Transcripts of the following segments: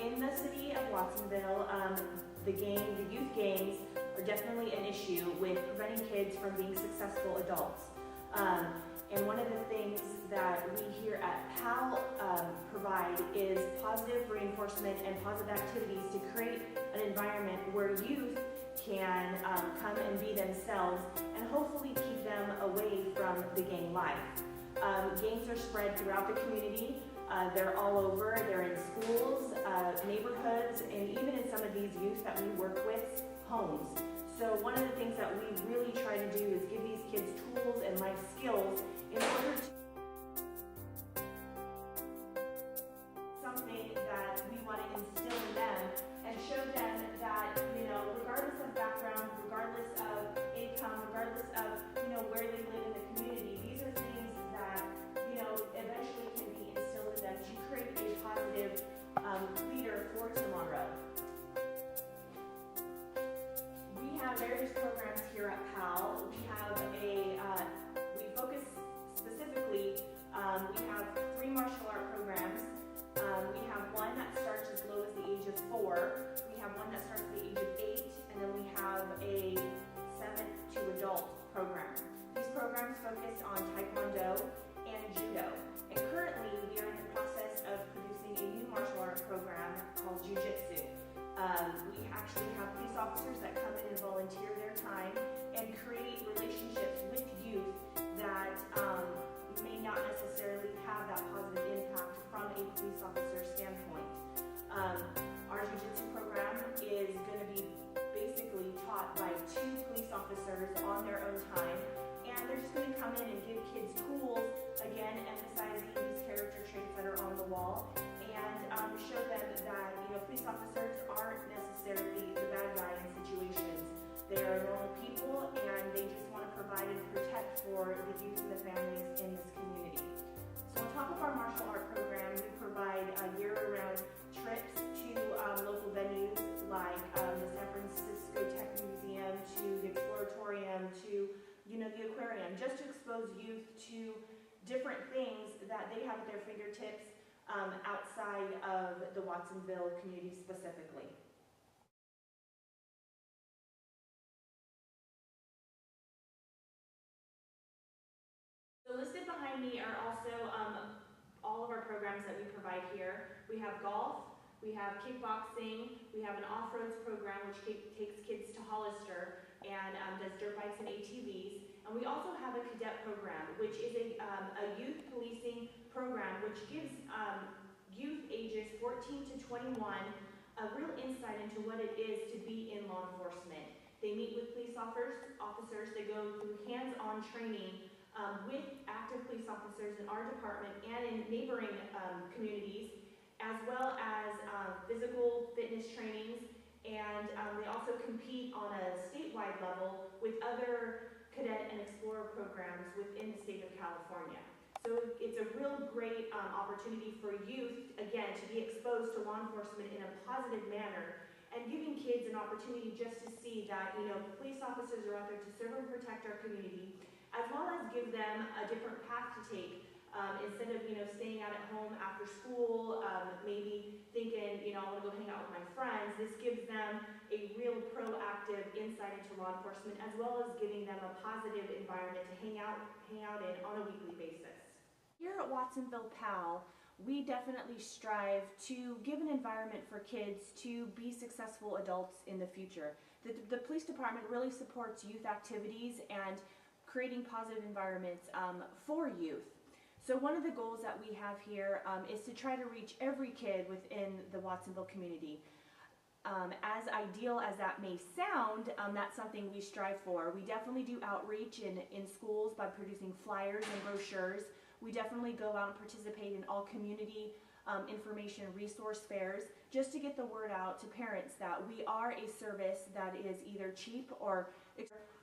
in the city of Watsonville, the youth gangs are definitely an issue with preventing kids from being successful adults. And one of the things that we here at PAL provide is positive reinforcement and positive activities to create an environment where youth can come and be themselves and hopefully keep them away from the gang life. Gangs are spread throughout the community. They're all over. They're in schools, neighborhoods, and even in some of these youth that we work with, homes. So one of the things that we really try to do is give these kids tools and life skills in order to something that we want to instill in them and show them that, regardless of background, regardless of income, regardless of, where they live in the community, these are things that, eventually can be instilled in them to create a positive leader for tomorrow. We have various programs here at PAL. We focus specifically, we have 3 martial art programs. We have one that starts as low as the age of 4. We have one that starts at the age of 8, and then we have a 7 to adult program. These programs focus on Taekwondo and Judo. And currently, we are in the process of producing a new martial art program called Jiu Jitsu. We actually have police officers that come in and volunteer their time and create relationships with youth that may not necessarily have that positive impact from a police officer standpoint. Our Jiu Jitsu program is going to be basically taught by 2 police officers on their own time, and they're just going to come in and give kids tools, again emphasizing these character traits that are on the wall, and show them that police officers aren't necessarily the bad guy in situations. They are normal people, and they just want to provide and protect for the youth and the families in this community. So on top of our martial art program, we provide year-round trips to local venues like the San Francisco Tech Museum, to the Exploratorium, to the aquarium, just to expose youth to different things that they have at their fingertips outside of the Watsonville community specifically. So listed behind me are also all of our programs that we provide here. We have golf, we have kickboxing, we have an off-roads program which takes kids to Hollister and does dirt bikes and ATVs. And we also have a cadet program, which is a youth policing program which gives youth ages 14 to 21 a real insight into what it is to be in law enforcement. They meet with police officers, they go through hands-on training with active police officers in our department and in neighboring communities, as well as physical fitness trainings, and they also compete on a statewide level with other cadet and explorer programs within the state of California. So it's a real great opportunity for youth, again, to be exposed to law enforcement in a positive manner, and giving kids an opportunity just to see that, police officers are out there to serve and protect our community, as well as give them a different path to take. Instead of, staying out at home after school, maybe thinking, I want to go hang out with my friends, this gives them a real proactive insight into law enforcement, as well as giving them a positive environment to hang out in on a weekly basis. Here at Watsonville PAL, we definitely strive to give an environment for kids to be successful adults in the future. The police department really supports youth activities and creating positive environments for youth. So one of the goals that we have here is to try to reach every kid within the Watsonville community. As ideal as that may sound, that's something we strive for. We definitely do outreach in schools by producing flyers and brochures. We definitely go out and participate in all community information resource fairs just to get the word out to parents that we are a service that is either cheap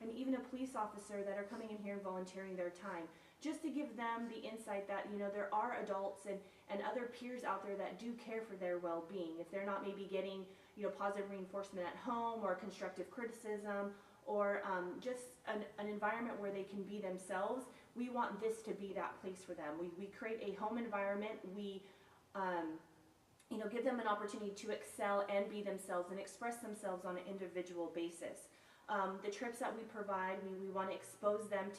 and even a police officer that are coming in here and volunteering their time, just to give them the insight that there are adults and other peers out there that do care for their well-being. If they're not maybe getting positive reinforcement at home or constructive criticism or just an environment where they can be themselves, we want this to be that place for them. We create a home environment. We give them an opportunity to excel and be themselves and express themselves on an individual basis. The trips that we provide, we want to expose them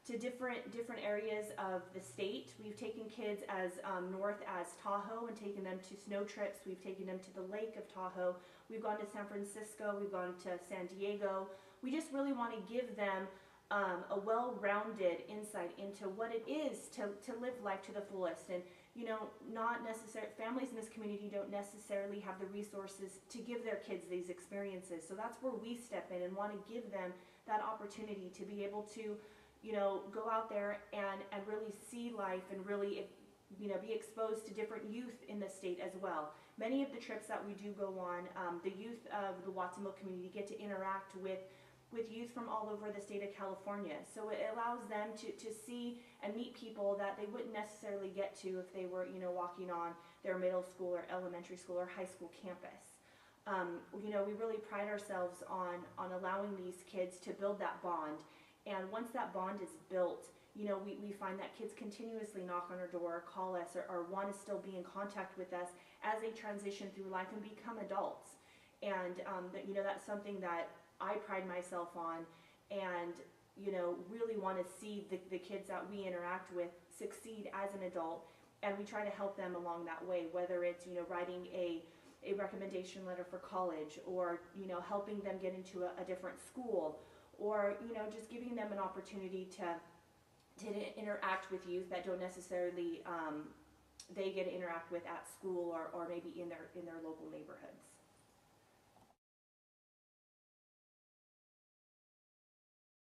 to different areas of the state. We've taken kids as north as Tahoe and taken them to snow trips. We've taken them to the Lake of Tahoe. We've gone to San Francisco. We've gone to San Diego. We just really want to give them a well-rounded insight into what it is to live life to the fullest. And not necessarily, families in this community don't necessarily have the resources to give their kids these experiences. So that's where we step in and want to give them that opportunity to be able to go out there and really see life and really be exposed to different youth in the state as well. Many of the trips that we do go on, the youth of the Watsonville community get to interact with youth from all over the state of California. So it allows them to see and meet people that they wouldn't necessarily get to if they were walking on their middle school or elementary school or high school campus. We really pride ourselves on allowing these kids to build that bond. And once that bond is built, we find that kids continuously knock on our door, call us, or want to still be in contact with us as they transition through life and become adults. And that's something that I pride myself on, and really want to see the kids that we interact with succeed as an adult, and we try to help them along that way, whether it's writing a recommendation letter for college, or helping them get into a different school, or just giving them an opportunity to interact with youth that don't necessarily they get to interact with at school or maybe in their local neighborhoods.